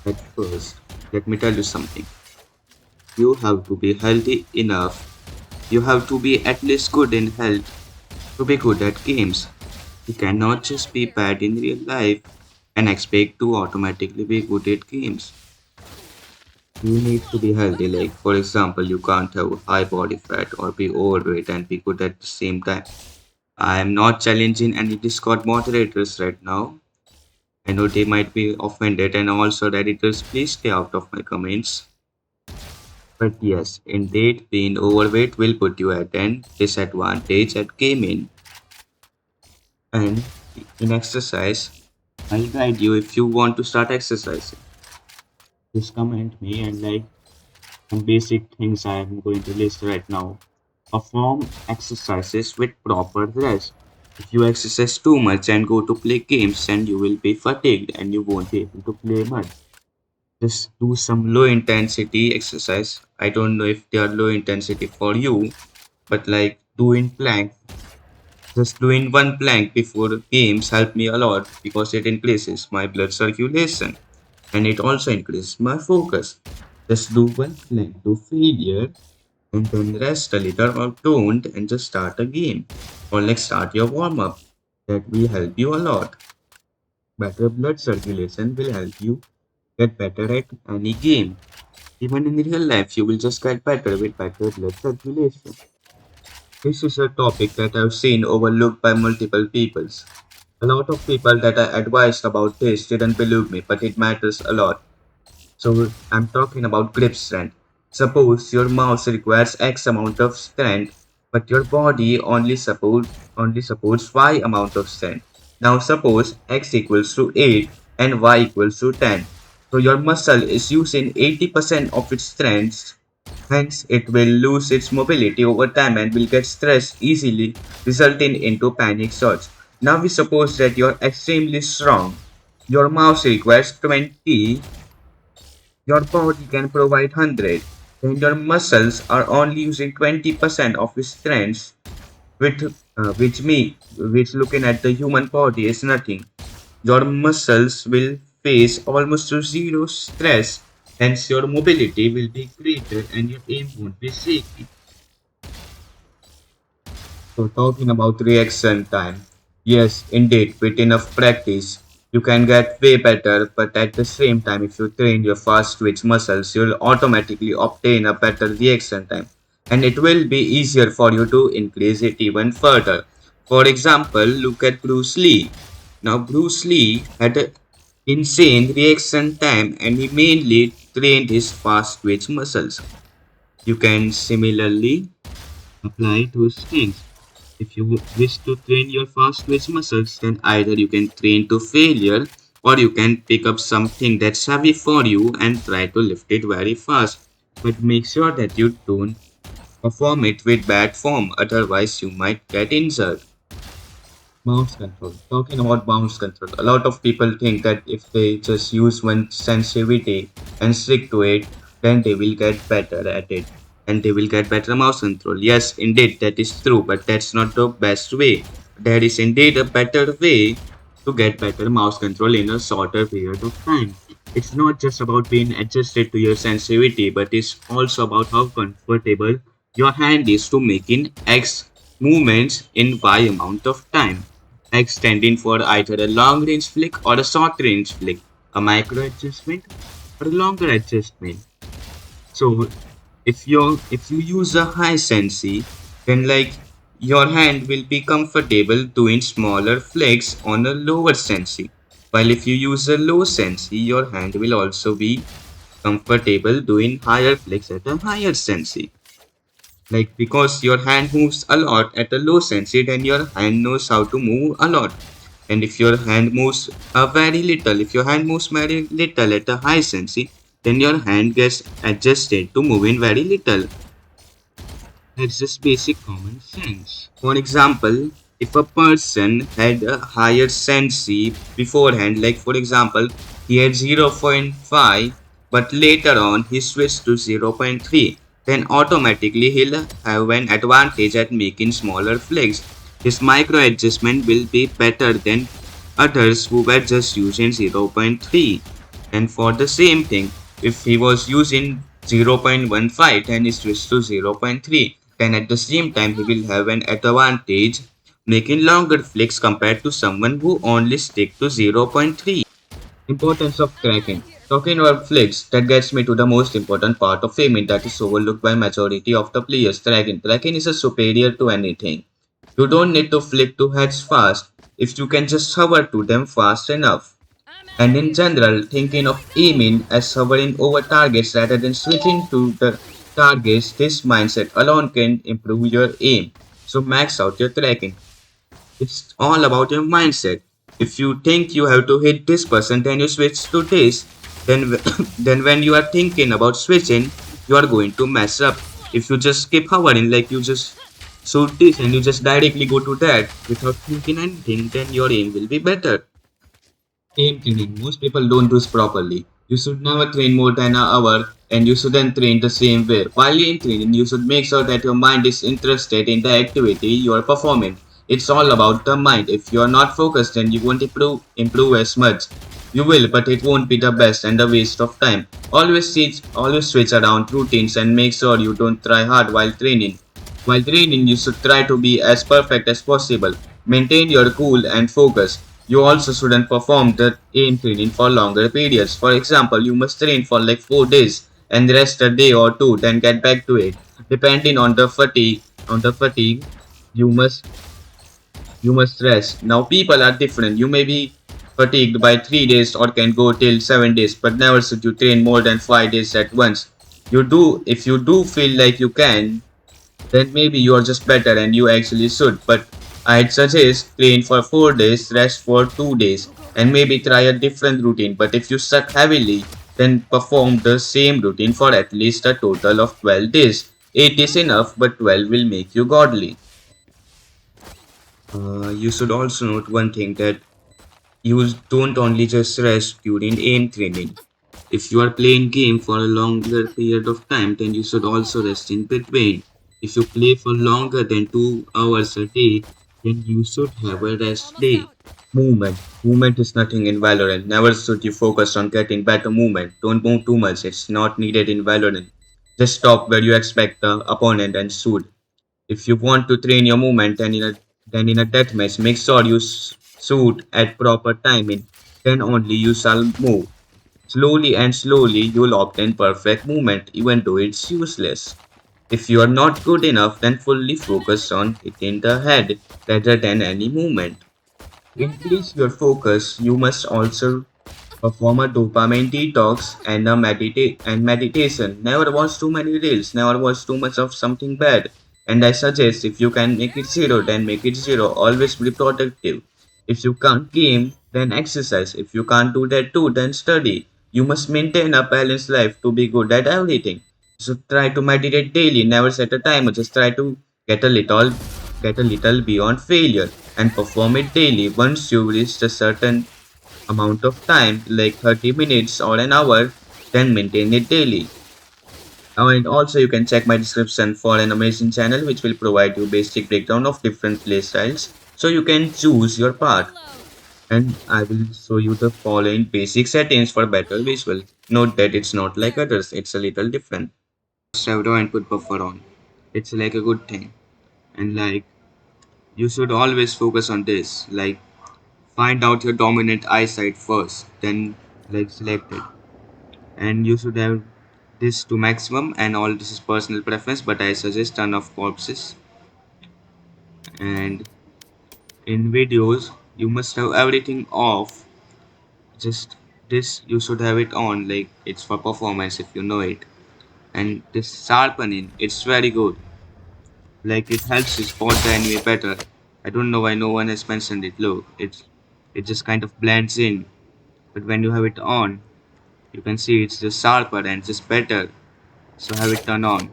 At first, let me tell you something. You have to be healthy enough. You have to be at least good in health to be good at games. You cannot just be bad in real life and expect to automatically be good at games. You need to be healthy. Like, for example, you can't have high body fat or be overweight and be good at the same time. I am not challenging any Discord moderators right now. I know they might be offended, and also, editors, please stay out of my comments. But yes, indeed, being overweight will put you at an disadvantage at gaming. And in exercise, I'll guide you if you want to start exercising. Just comment me and like some basic things I am going to list right now. Perform exercises with proper rest. If you exercise too much and go to play games, then you will be fatigued and you won't be able to play much. Just do some low intensity exercise. I don't know if they are low intensity for you, but like doing plank, just doing one plank before games helped me a lot because it increases my blood circulation and it also increases my focus. Just do one plank to failure and then rest a little or don't and just start again or like start your warm up. That will help you a lot. Better blood circulation will help you get better at any game. Even in real life, you will just get better with better blood circulation. This is a topic that I've seen overlooked by multiple peoples. A lot of people that I advised about this didn't believe me, but it matters a lot. So I'm talking about grip strength. Suppose your mouse requires X amount of strength, but your body only supports Y amount of strength. Now suppose X equals to 8 and Y equals to 10. So your muscle is using 80% of its strength. Hence, it will lose its mobility over time and will get stressed easily, resulting into panic surge. Now we suppose that you're extremely strong. Your mouse requires 20, your body can provide 100, then your muscles are only using 20% of its strength, which looking at the human body is nothing. Your muscles will face almost to zero stress, hence your mobility will be greater and your aim won't be shaky. So talking about reaction time, yes, indeed, with enough practice, you can get way better. But at the same time, if you train your fast twitch muscles, you'll automatically obtain a better reaction time, and it will be easier for you to increase it even further. For example, look at Bruce Lee. Now, Bruce Lee had an insane reaction time, and he mainly trained his fast twitch muscles. You can similarly apply those things. If you wish to train your fast twitch muscles, then either you can train to failure or you can pick up something that's heavy for you and try to lift it very fast. But make sure that you don't perform it with bad form, otherwise, you might get injured. Mouse control. Talking about mouse control, a lot of people think that if they just use one sensitivity and stick to it, then they will get better at it and they will get better mouse control. Yes, indeed, that is true, but that's not the best way. There is indeed a better way to get better mouse control in a shorter period of time. It's not just about being adjusted to your sensitivity, but it's also about how comfortable your hand is to making X movements in Y amount of time. Extending for either a long range flick or a short range flick, a micro adjustment or a longer adjustment. So if you use a high sensi, then like your hand will be comfortable doing smaller flicks on a lower sensi. While if you use a low sensi, your hand will also be comfortable doing higher flicks at a higher sensi. Like because your hand moves a lot at a low sensi, then your hand knows how to move a lot. And if your hand moves very little, if your hand moves very little at a high sensi, then your hand gets adjusted to moving very little. That's just basic common sense. For example, if a person had a higher sensi beforehand, like for example, he had 0.5, but later on he switched to 0.3, then automatically he'll have an advantage at making smaller flicks. His micro adjustment will be better than others who were just using 0.3. And for the same thing, if he was using 0.15 and he switched to 0.3, then at the same time he will have an advantage making longer flicks compared to someone who only stick to 0.3. Importance of tracking. Talking about flicks, that gets me to the most important part of aiming that is overlooked by majority of the players. Tracking. Tracking is a superior to anything. You don't need to flick two heads fast if you can just hover to them fast enough. And in general, thinking of aiming as hovering over targets rather than switching to the targets, this mindset alone can improve your aim. So max out your tracking. It's all about your mindset. If you think you have to hit this person, then you switch to this. Then, then when you are thinking about switching, you are going to mess up. If you just keep hovering, like you just shoot this and you just directly go to that without thinking anything, then your aim will be better. Aim training. Most people don't do this properly. You should never train more than an hour and you shouldn't train the same way. While in training, you should make sure that your mind is interested in the activity you are performing. It's all about the mind. If you are not focused, then you won't improve as much. You will, but it won't be the best and a waste of time. Always switch around routines and make sure you don't try hard while training. While training, you should try to be as perfect as possible. Maintain your cool and focus. You also shouldn't perform the aim training for longer periods. For example, you must train for like 4 days and rest a day or two, then get back to it. Depending on the fatigue, you must you must rest. Now people are different. You may be fatigued by 3 days or can go till 7 days, but never should you train more than 5 days at once. If you do feel like you can, then maybe you are just better and you actually should. But I'd suggest train for 4 days, rest for 2 days, and maybe try a different routine. But if you suck heavily, then perform the same routine for at least a total of 12 days. 8 is enough, but 12 will make you godly. You should also note one thing that you don't only just rest during aim training. If you are playing game for a longer period of time, then you should also rest in between. If you play for longer than 2 hours a day, then you should have a rest day. Movement. Movement is nothing in Valorant. Never should you focus on getting better movement. Don't move too much. It's not needed in Valorant. Just stop where you expect the opponent and shoot. If you want to train your movement, then in a deathmatch, make sure you shoot at proper timing. Then only you shall move. Slowly, you'll obtain perfect movement, even though it's useless. If you are not good enough, then fully focus on hitting the head rather than any movement. To increase your focus, you must also perform a dopamine detox and meditation. Never watch too many reels, never watch too much of something bad. And I suggest if you can make it zero, then make it zero. Always be productive. If you can't game, then exercise. If you can't do that too, then study. You must maintain a balanced life to be good at everything. So try to meditate daily, never set a timer, just try to get a little get a little beyond failure and perform it daily. Once you reach a certain amount of time, like 30 minutes or an hour, then maintain it daily. And also you can check my description for an amazing channel which will provide you basic breakdown of different play styles so you can choose your path. And I will show you the following basic settings for better visual. Note that it's not like others, it's a little different. Pseudo input buffer on. It's like a good thing. And like you should always focus on this. Like find out your dominant eyesight first, then like select it. And you should have this to maximum and all this is personal preference, but I suggest turn off corpses. And in videos you must have everything off. Just this you should have it on, like it's for performance if you know it. And this sharpening, it's very good. Like it helps you spot the enemy better. I don't know why no one has mentioned it. Look, it just kind of blends in. But when you have it on, you can see it's just sharper and just better. So have it turned on.